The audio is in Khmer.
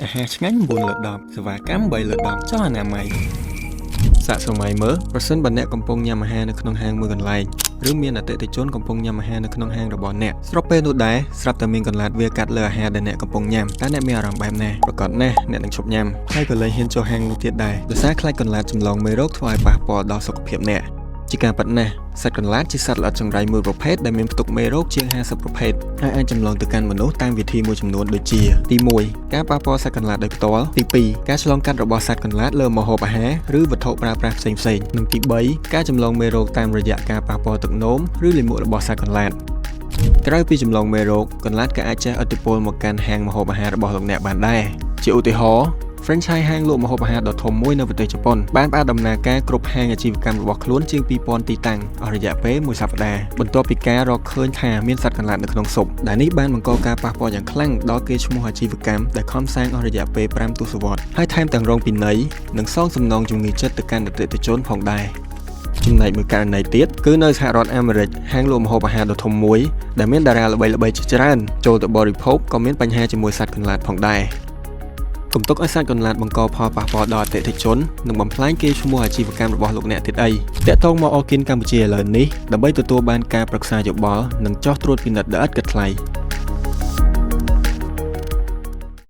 អាហារឆ្ងាញ់9លើ10សេវាកម្ម3លើ10ចុះអនាម័យសាកសម័យមើលប្រសិនបើអ្នកកំពុងញ៉ាំអាហារនៅក្នុងហាងមួយកន្លែងឬមានអតិថិជនកំពុងញ៉ាំអាហារនៅក្នុងហាងរបស់អ្នកស្របពេលនោះដែរស្រាប់តែមានកន្លះវាកាត់លើអាហារដែលអ្នកកំពុងញ៉ាំតើអ្នកមានអារម្មណ៍បែបណាប្រកបណាស់អ្នកនឹងឈប់ញ៉ាំហើយក៏លែងហ៊ានចូលហាងនោះទៀតដែរដោយសារខ្លាចកន្លះចម្លងមេរោគធ្វើឲ្យប៉ះពាល់ដល់សុខភាពអ្នកជាការប៉ັດណាស់សត្វកន្លាតជាសត្វល្អិតចង្រៃមួយប្រភេទដែលមានផ្ទុកមេរោគជាង50ប្រភេទហើយអាចចម្លងទៅកាន់មនុស្សតាមវិធីមួយចំនួនដូចជាទី1ការប៉ះពាល់សត្វកន្លាតដោយផ្ទាល់ទី2ការឆ្លងកាត់របស់សត្វកន្លាតលើម្ហូបអាហារឬវត្ថុប្រើប្រាស់ផ្សេងៗនិងទី3ការចម្លងមេរោគតាមរយៈការប៉ះពាល់ទឹកនោមឬលាមករបស់សត្វកន្លាតក្រៅពីចម្លងមេរោគកន្លាតក៏អាចជះឥទ្ធិពលមកកាន់ហាងម្ហូបអាហាររបស់លោកអ្នកបានដែរជាឧទាហរណ៍franchise ហាងលក់ម្ហូបអាហារដ៏ធំមួយនៅប្រទេសជប៉ុនបានផ្អាកដំណើរការគ្រប់ហាងអាជីវកម្មរបស់ខ្លួនជាង2000ទីតាំងអស់រយៈពេលមួយសប្តាហ៍បន្ទាប់ពីការរកឃើញថាមានសត្វកន្លាតនៅក្នុងស៊ុបដែលនេះបានបង្កការប៉ះពាល់យ៉ាងខ្លាំងដល់កេរ្តិ៍ឈ្មោះអាជីវកម្មដែលខំសាងអស់រយៈពេល5ទសវត្សរ៍ហើយថែមទាំងរងពិន័យនិងសងសំណងជំងឺចិត្តទៅកាន់អតិថិជនផងដែរចំណែកមួយករណីទៀតគឺនៅសហរដ្ឋអាមេរិកហាងលក់ម្ហូបអាហារដ៏ធំមួយដែលមានតារាល្បីៗជាច្រើនចូលទៅបរិភោគក៏មានបញ្ហាជាមួយសត្វកន្លាតផងដែរកុំទុកឲ្យសត្វកន្លាតបង្កផលប៉ះពាល់ដល់អតិថិជននិងបំផ្លាញកេរ្តិ៍ឈ្មោះអាជីវកម្មរបស់លោកអ្នកទៀតអីតាក់ទងមកOrkinកម្ពុជាឥឡូវនេះដើម្បីទទួលបានការប្រឹក្សាយោបល់និងចោះត្រួតពិនិត្យដោយឥតគិតថ្លៃ